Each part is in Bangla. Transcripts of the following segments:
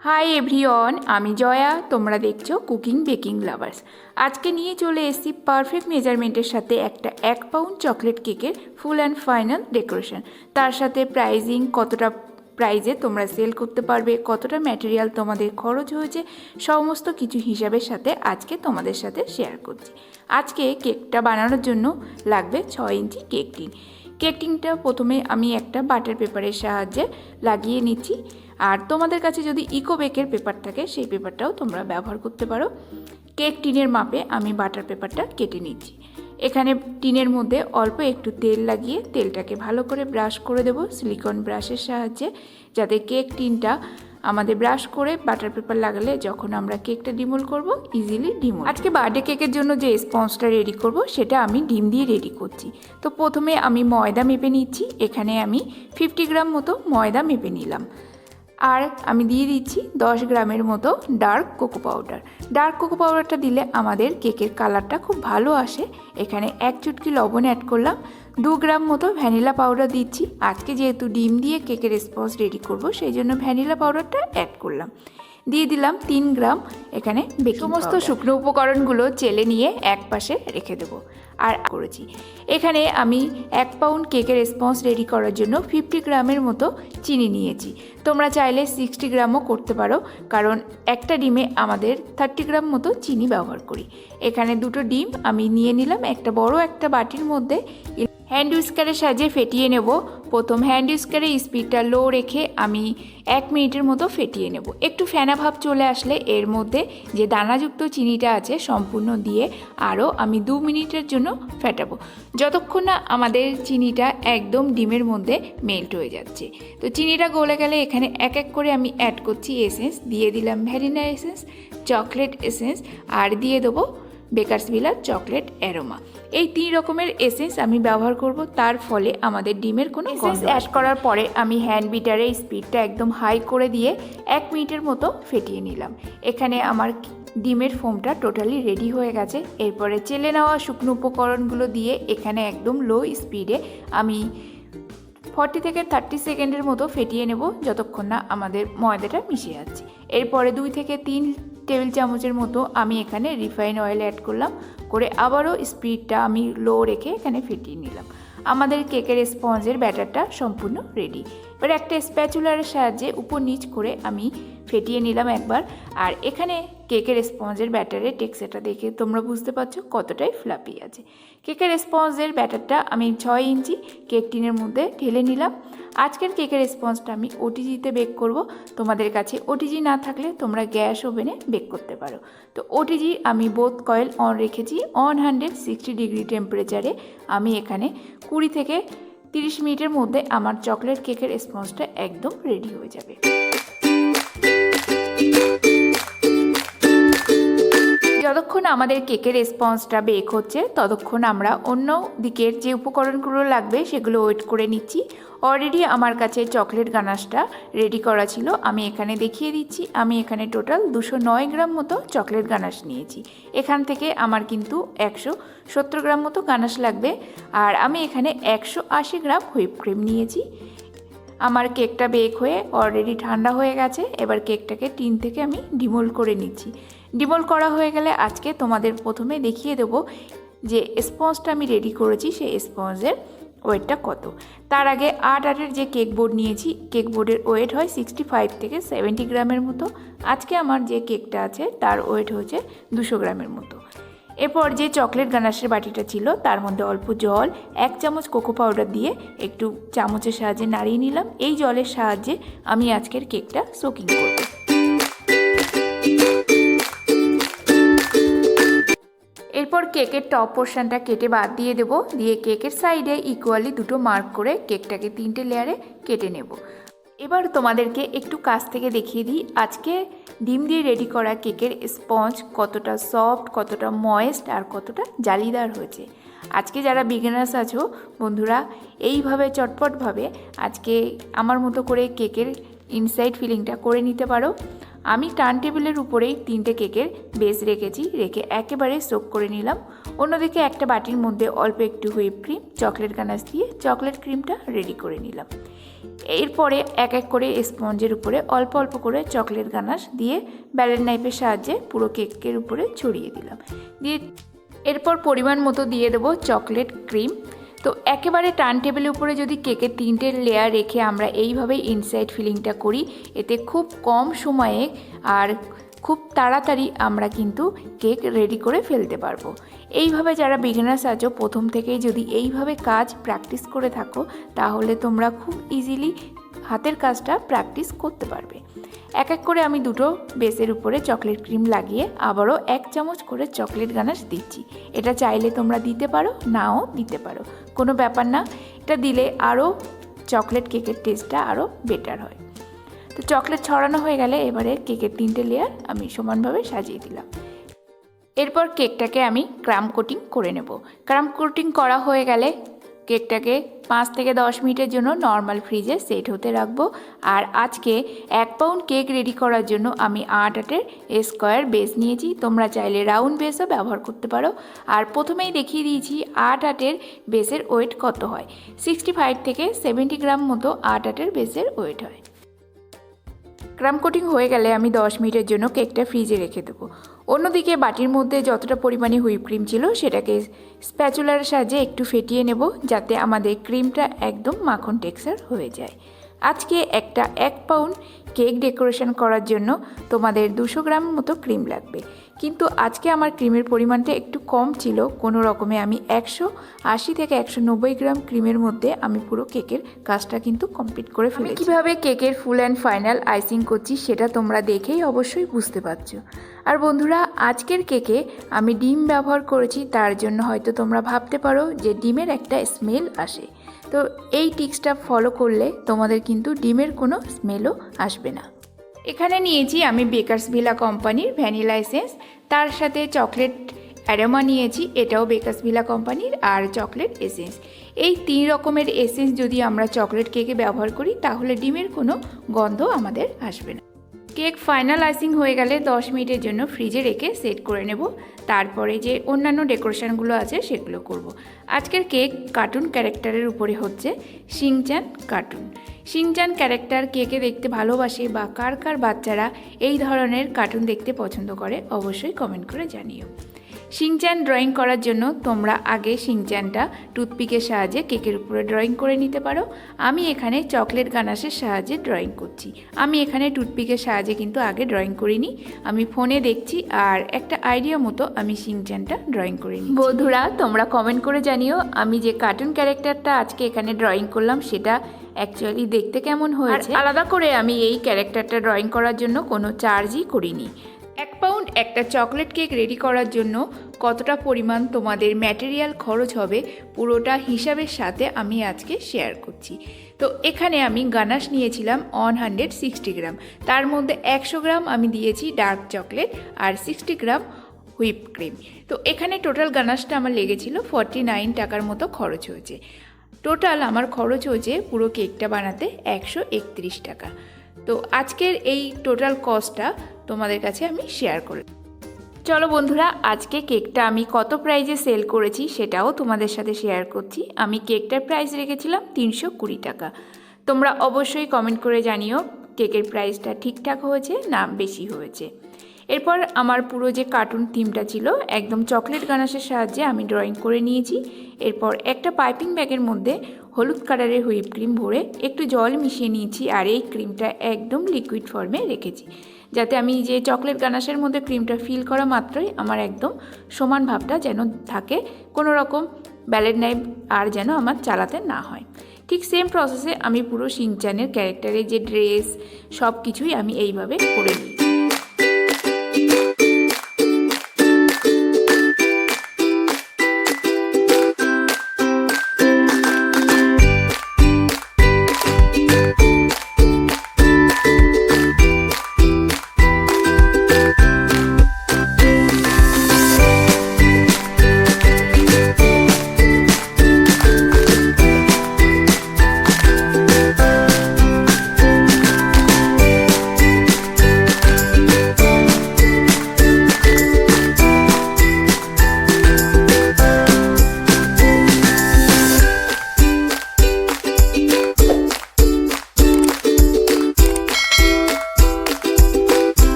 হাই এভরিওয়ান, আমি জয়া। তোমরা দেখছো কুকিং বেকিং লাভার্স। আজকে নিয়ে চলে এসেছি পারফেক্ট মেজারমেন্টের সাথে একটা 1 পাউন্ড চকলেট কেকের ফুল অ্যান্ড ফাইনাল ডেকোরেশন। তার সাথে প্রাইজিং, কতটা প্রাইজে তোমরা সেল করতে পারবে, কতটা ম্যাটেরিয়াল তোমাদের খরচ হয়েছে, সমস্ত কিছু হিসাবের সাথে আজকে তোমাদের সাথে শেয়ার করছি। আজকে কেকটা বানানোর জন্য লাগবে 6 ইঞ্চি কেক টিন। কেক টিনটা প্রথমে আমি একটা বাটার পেপারের সাহায্যে লাগিয়ে নিচ্ছি। আর তোমাদের কাছে যদি ইকো বেকের পেপার থাকে সেই পেপারটাও তোমরা ব্যবহার করতে পারো। কেক টিনের মাপে আমি বাটার পেপারটা কেটে নিচ্ছি। এখানে টিনের মধ্যে অল্প একটু তেল লাগিয়ে তেলটাকে ভালো করে ব্রাশ করে দেব সিলিকন ব্রাশের সাহায্যে, যাতে কেক টিনটা আমাদের ব্রাশ করে বাটার পেপার লাগালে যখন আমরা কেকটা ডিমোল করব ইজিলি ডিমোল। আজকে বার্থডে কেকের জন্য যে স্পঞ্জটা রেডি করব সেটা আমি ডিম দিয়ে রেডি করছি। তো প্রথমে আমি ময়দা মেপে নিচ্ছি। এখানে আমি 50 গ্রাম মতো ময়দা মেপে নিলাম। আর আমি দিয়ে দিচ্ছি 10 গ্রামের মতো dark cocoa powder. Dark cocoa পাউডারটা দিলে আমাদের কেকের কালারটা খুব ভালো আসে। এখানে 1 চুটকি লবণ অ্যাড করলাম। 2 গ্রাম মতো ভ্যানিলা পাউডার দিচ্ছি। আজকে যেহেতু ডিম দিয়ে কেকের স্পঞ্জ রেডি করব সেই জন্য ভ্যানিলা পাউডারটা অ্যাড করলাম। দিয়ে দিলাম 3 গ্রাম এখানে বেকিং পাউডার। সমস্ত শুকনো উপকরণগুলো চেলে নিয়ে এক পাশে রেখে দেবো। আর করেছি এখানে আমি 1 পাউন্ড কেকের স্পঞ্জ রেডি করার জন্য 50 গ্রামের মতো চিনি নিয়েছি। তোমরা চাইলে 60 গ্রামও করতে পারো, কারণ একটা ডিমে আমাদের 30 গ্রাম মতো চিনি ব্যবহার করি। এখানে 2টো ডিম আমি নিয়ে নিলাম। একটা বড় একটা বাটির মধ্যে হ্যান্ড উইস্কারের সাহায্যে ফেটিয়ে নেব। প্রথম হ্যান্ড উইস্কারের স্পিডটা লো রেখে আমি 1 মিনিটের মতো ফেটিয়ে নেব। একটু ফেনা ভাব চলে আসলে এর মধ্যে যে দানাযুক্ত চিনিটা আছে সম্পূর্ণ দিয়ে আরও আমি 2 মিনিটের জন্য ফেটাবো, যতক্ষণ না আমাদের চিনিটা একদম ডিমের মধ্যে মেল্ট হয়ে যাচ্ছে। তো চিনিটা গলে গেলে এখানে এক এক করে আমি অ্যাড করছি এসেন্স। দিয়ে দিলাম ভ্যানিলা এসেন্স, চকলেট এসেন্স, আর দিয়ে দেবো বেকারস ভিলার চকলেট অ্যারোমা। এই 3 রকমের এসেন্স আমি ব্যবহার করব। তার ফলে আমাদের ডিমের কোনো এসেন্স অ্যাড করার পরে আমি হ্যান্ড বিটারের স্পিডটা একদম হাই করে দিয়ে 1 মিনিটের মতো ফেটিয়ে নিলাম। এখানে আমার ডিমের ফোমটা টোটালি রেডি হয়ে গেছে। এরপরে চেলে নেওয়া শুকনো উপকরণগুলো দিয়ে এখানে একদম লো স্পিডে আমি 40 থেকে 30 সেকেন্ডের মতো ফেটিয়ে নেব, যতক্ষণ না আমাদের ময়দাটা মিশে যাচ্ছে। এরপরে 2 থেকে 3 টেবিল চামচের মতো আমি এখানে রিফাইন অয়েল অ্যাড করলাম, করে আবারও স্পিডটা আমি লো রেখে এখানে ফেটিয়ে নিলাম। আমাদের কেকের স্পঞ্জের ব্যাটারটা সম্পূর্ণ রেডি। এবার একটা স্প্যাচুলারের সাহায্যে উপর নিচ করে আমি ফেটিয়ে নিলাম একবার। আর এখানে কেকের স্পঞ্জের ব্যাটারের টেক্সচারটা দেখে তোমরা বুঝতে পারছো কতটাই ফ্লাপি আছে। কেকের স্পঞ্জের ব্যাটারটা আমি 6 ইঞ্চি কেক টিনের মধ্যে ঢেলে নিলাম। আজকের কেকের স্পঞ্জটা আমি ওটিজিতে বেক করব। তোমাদের কাছে ওটিজি না থাকলে তোমরা গ্যাস ওভেনে বেক করতে পারো। তো ওটিজি আমি বোথ কয়েল অন রেখেছি। 160 ডিগ্রি টেম্পারেচারে আমি এখানে 20 থেকে 30 মিনিটের মধ্যে আমার চকলেট কেকের স্পঞ্জটা একদম রেডি হয়ে যাবে। যতক্ষণ আমাদের কেকের স্পঞ্জটা বেক হচ্ছে ততক্ষণ আমরা অন্য দিকের যে উপকরণগুলো লাগবে সেগুলো ওয়েট করে নিচ্ছি। অলরেডি আমার কাছে চকলেট গানাশটা রেডি করা ছিল, আমি এখানে দেখিয়ে দিচ্ছি। আমি এখানে টোটাল 209 গ্রাম মতো চকলেট গানাশ নিয়েছি। এখান থেকে আমার কিন্তু 170 গ্রাম মতো গানাশ লাগবে। আর আমি এখানে 180 গ্রাম হুইপ ক্রিম নিয়েছি। আমার কেকটা বেক হয়ে অলরেডি ঠান্ডা হয়ে গেছে। এবার কেকটাকে টিন থেকে আমি ডিমোল করে নিচ্ছি। ডিমোল করা হয়ে গেলে আজকে তোমাদের প্রথমে দেখিয়ে দেবো যে স্পঞ্জটা আমি রেডি করেছি সেই স্পঞ্জের ওয়েটটা কত। তার আগে 8 যে কেক বোর্ড নিয়েছি, কেক বোর্ডের ওয়েট হয় 65 থেকে 70 গ্রামের মতো। আজকে আমার যে কেকটা আছে তার ওয়েট হচ্ছে 200 গ্রামের মতো। এরপর যে চকলেট গানাশের বাটিটা ছিল তার মধ্যে অল্প জল, 1 চামচ কোকো পাউডার দিয়ে একটু চামচের সাহায্যে নাড়িয়ে নিলাম। এই জলের সাহায্যে আমি আজকের কেকটা সোকিং করব। এরপর কেকের টপ পোর্শনটা কেটে বাদ দিয়ে দেবো। দিয়ে কেকের সাইডে ইকুয়ালি 2টো মার্ক করে কেকটাকে 3টে লেয়ারে কেটে নেব। এবার তোমাদেরকে একটু কাছ থেকে দেখিয়ে দিই আজকে ডিম দিয়ে রেডি করা কেকের স্পঞ্জ কতটা সফট, কতটা ময়েস্ট আর কতটা জালিদার হয়েছে। আজকে যারা বিগিনার্স আছো বন্ধুরা, এইভাবে চটপটভাবে আজকে আমার মতো করে কেকের ইনসাইড ফিলিংটা করে নিতে পারো। আমি টার্ন টেবিলের উপরেই 3টে কেকের বেস রেখেছি, রেখে একেবারে সোক করে নিলাম। অন্যদিকে একটা বাটির মধ্যে অল্প একটু হুইপ ক্রিম, চকলেট গানাশ দিয়ে চকলেট ক্রিমটা রেডি করে নিলাম। এরপরে এক এক করে স্পঞ্জের উপরে অল্প অল্প করে চকলেট গানাশ দিয়ে ব্যালেন্ড নাইফের সাহায্যে পুরো কেকের উপরে ছড়িয়ে দিলাম। দিয়ে এরপর পরিমাণ মতো দিয়ে দেবো চকলেট ক্রিম। তো একেবারে টার্ন টেবিলের উপরে যদি কেকের 3টে লেয়ার রেখে আমরা এইভাবেই ইনসাইড ফিলিংটা করি, এতে খুব কম সময়ে আর খুব তাড়াতাড়ি আমরা কিন্তু কেক রেডি করে ফেলতে পারবো। এইভাবে যারা বিগিনার্স আছো প্রথম থেকেই যদি এইভাবে কাজ প্র্যাকটিস করে থাকো, তাহলে তোমরা খুব ইজিলি হাতের কাজটা প্র্যাকটিস করতে পারবে। এক এক করে আমি দুটো বেসের উপরে চকলেট ক্রিম লাগিয়ে আবারও 1 চামচ করে চকলেট গানাশ দিচ্ছি। এটা চাইলে তোমরা দিতে পারো, নাও দিতে পারো, কোনো ব্যাপার না। এটা দিলে আরও চকলেট কেকের টেস্টটা আরও বেটার হয়। তো চকলেট ছড়ানো হয়ে গেলে এবারে কেকের 3টে লেয়ার আমি সমানভাবে সাজিয়ে দিলাম। এরপর কেকটাকে আমি ক্রাম কোটিং করে নেব। ক্রাম কোটিং করা হয়ে গেলে কেকটাকে 5 থেকে 10 মিনিটের জন্য নর্মাল ফ্রিজে সেট হতে রাখবো। আর আজকে 1 পাউন্ড কেক রেডি করার জন্য আমি 8 আটের স্কোয়ার বেস নিয়েছি। তোমরা চাইলে রাউন্ড বেসও ব্যবহার করতে পারো। আর প্রথমেই দেখিয়ে দিয়েছি 8 আটের বেসের ওয়েট কত হয়। 65 থেকে 70 গ্রাম মতো 8 আটের বেসের ওয়েট হয়। ক্রাম কোটিং হয়ে গেলে আমি 10 মিনিটের জন্য কেকটা ফ্রিজে রেখে দেবো। অন্যদিকে বাটির মধ্যে যতটা পরিমাণে হুইপ ক্রিম ছিল সেটাকে স্প্যাচুলার সাহায্যে একটু ফেটিয়ে নেব, যাতে আমাদের ক্রিমটা একদম মাখন টেক্সচার হয়ে যায়। আজকে একটা 1 পাউন্ড কেক ডেকোরেশন করার জন্য তোমাদের 200 গ্রাম মতো ক্রিম লাগবে, কিন্তু আজকে আমার ক্রিমের পরিমাণটা একটু কম ছিল। কোনো রকমে আমি 180 থেকে 190 গ্রাম ক্রিমের মধ্যে আমি পুরো কেকের কাজটা কিন্তু কমপ্লিট করে ফেলেছি। কীভাবে কেকের ফুল অ্যান্ড ফাইনাল আইসিং করছি সেটা তোমরা দেখেই অবশ্যই বুঝতে পারছো। আর বন্ধুরা, আজকের কেকে আমি ডিম ব্যবহার করেছি, তার জন্য হয়তো তোমরা ভাবতে পারো যে ডিমের একটা স্মেল আসে। তো এই টিক্সটা ফলো করলে তোমাদের কিন্তু ডিমের কোনো স্মেলও আসবে না। এখানে নিয়েছি আমি বেকারস ভিলা কোম্পানির ভ্যানিলা এসেন্স, তার সাথে চকলেট অ্যারোমা নিয়েছি, এটাও বেকারস ভিলা কোম্পানির, আর চকলেট এসেন্স। এই 3 রকমের এসেন্স যদি আমরা চকলেট কেকে ব্যবহার করি তাহলে ডিমের কোনো গন্ধ আমাদের আসবে না। কেক ফাইনাল আইসিং হয়ে গেলে 10 মিনিটের জন্য ফ্রিজে রেখে সেট করে নেব। তারপরে যে অন্যান্য ডেকোরেশনগুলো আছে সেগুলো করব। আজকের কেক কার্টুন ক্যারেক্টারের উপরে হচ্ছে শিনচান কার্টুন। শিনচান ক্যারেক্টার কেকে দেখতে ভালোবাসে বা কার কার বাচ্চারা এই ধরনের কার্টুন দেখতে পছন্দ করে অবশ্যই কমেন্ট করে জানিও। শিনচান ড্রয়িং করার জন্য তোমরা আগে শিনচানটা টুথপিকের সাহায্যে কেকের উপরে ড্রয়িং করে নিতে পারো। আমি এখানে চকলেট গানাশের সাহায্যে ড্রয়িং করছি। আমি এখানে টুথপিকের সাহায্যে কিন্তু আগে ড্রয়িং করিনি, আমি ফোনে দেখছি আর একটা আইডিয়া মতো আমি শিনচানটা ড্রয়িং করে নিই। বন্ধুরা, তোমরা কমেন্ট করে জানিও আমি যে কার্টুন ক্যারেক্টারটা আজকে এখানে ড্রয়িং করলাম সেটা অ্যাকচুয়ালি দেখতে কেমন হয়েছে। আলাদা করে আমি এই ক্যারেক্টারটা ড্রয়িং করার জন্য কোনো চার্জই করিনি। 1 পাউন্ড একটা চকলেট কেক রেডি করার জন্য কতটা পরিমাণ তোমাদের ম্যাটেরিয়াল খরচ হবে পুরোটা হিসাবের সাথে আমি আজকে শেয়ার করছি। তো এখানে আমি গানাশ নিয়েছিলাম 160 গ্রাম, তার মধ্যে 100 গ্রাম আমি দিয়েছি ডার্ক চকলেট আর 60 গ্রাম হুইপ ক্রিম। তো এখানে টোটাল গানাশটা আমার লেগেছিল 49 টাকার মতো খরচ হয়েছে। টোটাল আমার খরচ হয়েছে পুরো কেকটা বানাতে 131 টাকা। তো আজকের এই টোটাল কস্টটা তোমাদের কাছে আমি শেয়ার করি। চলো বন্ধুরা, আজকে কেকটা আমি কত প্রাইসে সেল করেছি সেটাও তোমাদের সাথে শেয়ার করছি। আমি কেকটার প্রাইস রেখেছিলাম 320 টাকা। তোমরা অবশ্যই কমেন্ট করে জানিও কেকের প্রাইসটা ঠিকঠাক হয়েছে না বেশি হয়েছে। এরপর আমার পুরো যে কার্টুন থিমটা ছিল একদম চকলেট গানাশের সাহায্যে আমি ড্রয়িং করে নিয়েছি। এরপর একটা পাইপিং ব্যাগের মধ্যে হলুদ কালারের হুইপ ক্রিম ভরে একটু জল মিশিয়ে নিয়েছি আর এই ক্রিমটা একদম লিকুইড ফর্মে রেখেছি, যাতে আমি যে চকলেট গানাশের মধ্যে ক্রিমটা ফিল করা মাত্রই আমার একদম সমান ভাবটা যেন থাকে, কোনো রকম ব্যালেন্ড নাইফ আর যেন আমার চালাতে না হয়। ঠিক সেম প্রসেসে আমি পুরো শিনচানের ক্যারেক্টারের যে ড্রেস সব কিছুই আমি এইভাবে করে নিই।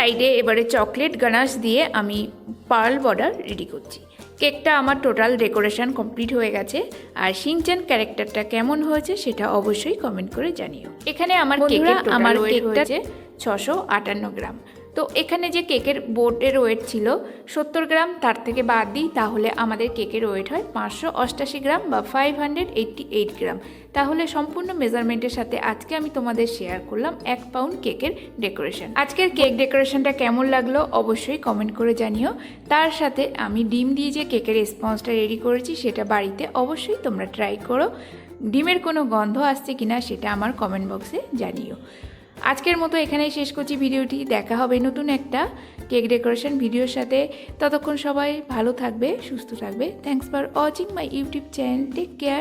সাইডে এবারে চকলেট গানাশ দিয়ে আমি পার্ল বর্ডার রেডি করছি। কেকটা আমার টোটাল ডেকোরেশন কমপ্লিট হয়ে গেছে। আর শিনচান ক্যারেক্টারটা কেমন হয়েছে সেটা অবশ্যই কমেন্ট করে জানিও। এখানে আমার কেকটা 658 গ্রাম। তো এখানে যে কেকের বোর্ডের ওয়েট ছিল 70 গ্রাম, তার থেকে বাদ দিই তাহলে আমাদের কেকের ওয়েট হয় 588 গ্রাম বা 588 গ্রাম। তাহলে সম্পূর্ণ মেজারমেন্টের সাথে আজকে আমি তোমাদের শেয়ার করলাম 1 পাউন্ড কেকের ডেকোরেশন। আজকের কেক ডেকোরেশনটা কেমন লাগলো অবশ্যই কমেন্ট করে জানিও। তার সাথে আমি ডিম দিয়ে যে কেকের স্পঞ্জটা রেডি করেছি সেটা বাড়িতে অবশ্যই তোমরা ট্রাই করো। ডিমের কোনো গন্ধ আসছে কিনা সেটা আমার কমেন্ট বক্সে জানিও। আজকের মতো এখানেই শেষ করছি ভিডিওটি। দেখা হবে নতুন একটা কেক ডেকোরেশন ভিডিওর সাথে। ততক্ষণ সবাই ভালো থাকবে, সুস্থ থাকবে। Thanks for watching my YouTube channel. Take care.